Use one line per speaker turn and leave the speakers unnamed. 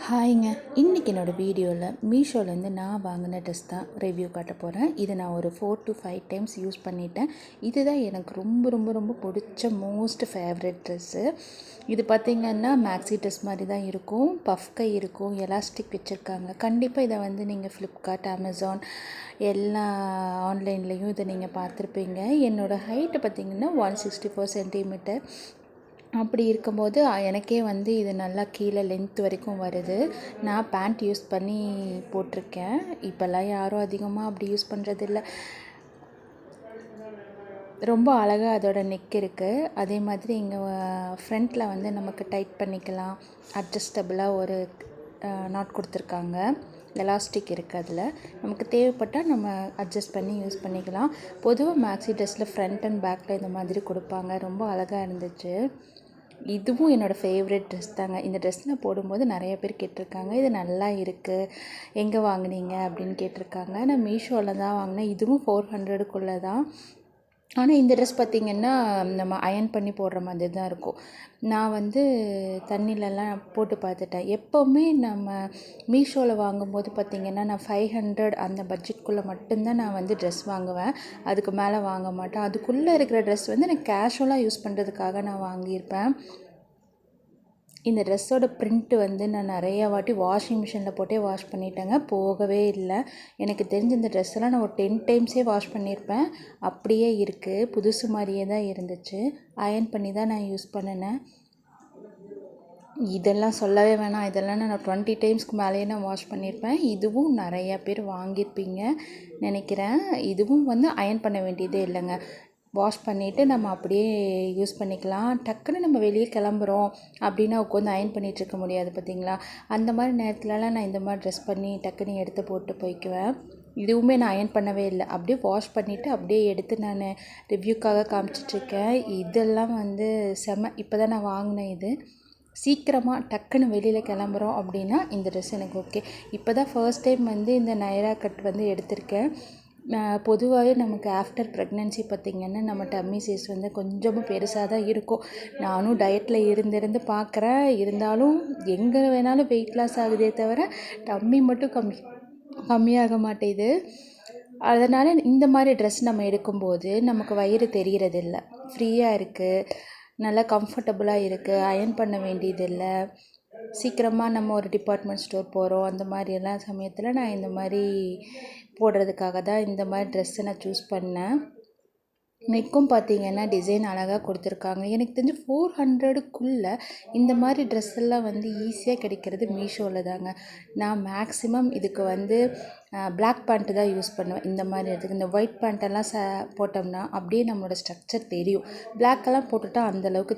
ஹாய்ங்க. இன்றைக்கி என்னோடய வீடியோவில் மீஷோலேருந்து நான் வாங்கின ட்ரெஸ் தான் ரிவ்யூ காட்ட போகிறேன். இதை நான் ஒரு 4 to 5 டைம்ஸ் யூஸ் பண்ணிட்டேன். இதுதான் எனக்கு ரொம்ப ரொம்ப ரொம்ப பிடிச்ச மோஸ்ட் ஃபேவரட் ட்ரெஸ்ஸு. இது பார்த்திங்கன்னா மேக்ஸி ட்ரெஸ் மாதிரி தான் இருக்கும். பஃப் கை இருக்கும், எலாஸ்டிக் வச்சுருக்காங்க. கண்டிப்பாக இதை வந்து நீங்கள் ஃப்ளிப்கார்ட், அமேசான் எல்லா ஆன்லைன்லேயும் இதை நீங்கள் பார்த்துருப்பீங்க. என்னோடய ஹைட்டு பார்த்திங்கன்னா 164 சென்டிமீட்டர். அப்படி இருக்கும்போது எனக்கே வந்து இது நல்லா கீழே லென்த் வரைக்கும் வருது. நான் பேண்ட் யூஸ் பண்ணி போட்டிருக்கேன். இப்போல்லாம் யாரும் அதிகமாக அப்படி யூஸ் பண்ணுறதில்ல. ரொம்ப அழகாக அதோட நெக் இருக்குது. அதே மாதிரி இங்கே ஃப்ரண்ட்டில் வந்து நமக்கு டைட் பண்ணிக்கலாம். அட்ஜஸ்டபுளாக ஒரு நாட் கொடுத்துருக்காங்க. எலாஸ்டிக் இருக்குது. அதில் நமக்கு தேவைப்பட்டால் நம்ம அட்ஜஸ்ட் பண்ணி யூஸ் பண்ணிக்கலாம். பொதுவாக மேக்ஸி ட்ரெஸ்ஸில் ஃப்ரண்ட் அண்ட் பேக்கில் இந்த மாதிரி கொடுப்பாங்க. ரொம்ப அழகாக இருந்துச்சு. இதுவும் என்னோடய ஃபேவரட் ட்ரெஸ் தாங்க. இந்த ட்ரெஸ் நான் போடும்போது நிறைய பேர் கேட்டிருக்காங்க, இது நல்லா இருக்குது, எங்கே வாங்கினீங்க அப்படின்னு கேட்டிருக்காங்க. நான் மீஷோவில் தான் வாங்கினேன். இதுவும் 400க்குள்ளே தான். ஆனால் இந்த ட்ரெஸ் பார்த்திங்கன்னா நம்ம அயர்ன் பண்ணி போடுற மாதிரி தான் இருக்கும். நான் வந்து தண்ணிலலாம் போட்டு பார்த்துட்டேன். எப்போவுமே நம்ம மீஷோவில் வாங்கும்போது பார்த்திங்கன்னா நான் 500 அந்த பட்ஜெட்குள்ளே மட்டும்தான் நான் வந்து ட்ரெஸ் வாங்குவேன். அதுக்கு மேலே வாங்க மாட்டேன். அதுக்குள்ளே இருக்கிற ட்ரெஸ் வந்து நான் கேஷுவலாக யூஸ் பண்ணுறதுக்காக நான் வாங்கியிருப்பேன். இந்த ட்ரெஸ்ஸோட ப்ரிண்ட்டு வந்து நான் நிறையா வாட்டி வாஷிங் மிஷினில் போட்டே வாஷ் பண்ணிட்டேங்க. போகவே இல்லை. எனக்கு தெரிஞ்ச இந்த ட்ரெஸ்ஸெல்லாம் நான் ஒரு 10 டைம்ஸே வாஷ் பண்ணியிருப்பேன். அப்படியே இருக்குது. புதுசு மாதிரியே தான் இருந்துச்சு. அயர்ன் பண்ணி தான் நான் யூஸ் பண்ணினேன். இதெல்லாம் சொல்லவே வேணாம். இதெல்லாம் நான் 20 டைம்ஸ்க்கு மேலேயே நான் வாஷ் பண்ணியிருப்பேன். இதுவும் நிறையா பேர் வாங்கியிருப்பீங்க நினைக்கிறேன். இதுவும் வந்து அயர்ன் பண்ண வேண்டியதே இல்லைங்க. வாஷ் பண்ணிவிட்டு நம்ம அப்படியே யூஸ் பண்ணிக்கலாம். டக்குன்னு நம்ம வெளியே கிளம்புறோம் அப்படின்னா உட்காந்து அயர்ன் பண்ணிகிட்ருக்க முடியாது பார்த்திங்களா. அந்த மாதிரி நேரத்துலலாம் நான் இந்த மாதிரி ட்ரெஸ் பண்ணி டக்குன்னு எடுத்து போட்டு போய்க்குவேன். இதுவுமே நான் அயர்ன் பண்ணவே இல்லை. அப்படியே வாஷ் பண்ணிவிட்டு அப்படியே எடுத்து நான் ரிவ்யூக்காக காமிச்சிட்ருக்கேன். இதெல்லாம் வந்து செம. இப்போ தான் நான் வாங்கினேன். இது சீக்கிரமாக டக்குன்னு வெளியில் கிளம்புறோம் அப்படின்னா இந்த ட்ரெஸ் எனக்கு ஓகே. இப்போ தான் ஃபர்ஸ்ட் டைம் வந்து இந்த நைரா கட் வந்து எடுத்திருக்கேன். பொதுவாகவே நமக்கு ஆஃப்டர் ப்ரெக்னென்சி பார்த்திங்கன்னா நம்ம டம்மி சைஸ் வந்து கொஞ்சமும் பெருசாக தான் இருக்கும். நானும் டயட்டில் இருந்து பார்க்குறேன். இருந்தாலும் எங்கே வேணாலும் வெயிட் லாஸ் ஆகுதே தவிர டம்மி மட்டும் கம்மியாக மாட்டேது. அதனால் இந்த மாதிரி ட்ரெஸ் நம்ம எடுக்கும்போது நமக்கு வயிறு தெரிகிறதில்ல. ஃப்ரீயாக இருக்குது, நல்லா கம்ஃபர்டபுளாக இருக்குது, அயர்ன் பண்ண வேண்டியதில்லை. சீக்கிரமாக நம்ம ஒரு டிபார்ட்மெண்ட் ஸ்டோர் போகிறோம், அந்த மாதிரியெல்லாம் சமயத்தில் நான் இந்த மாதிரி போடுறதுக்காக தான் இந்த மாதிரி ட்ரெஸ்ஸை நான் சூஸ் பண்ணேன். நெக்கும் பார்த்திங்கன்னா டிசைன் அழகாக கொடுத்துருக்காங்க. எனக்கு தெரிஞ்சு 400க்குள்ளே இந்த மாதிரி ட்ரெஸ் எல்லாம் வந்து ஈஸியாக கிடைக்கிறது மீஷோவில் தாங்க. நான் மேக்ஸிமம் இதுக்கு வந்து பிளாக் பேண்ட்டு தான் யூஸ் பண்ணுவேன். இந்த மாதிரி இடத்துக்கு இந்த ஒயிட் பேண்ட்டெல்லாம் போட்டோம்னா அப்படியே நம்மளோட ஸ்ட்ரக்சர் தெரியும். பிளாக்கெல்லாம் போட்டுட்டால் அந்தளவுக்கு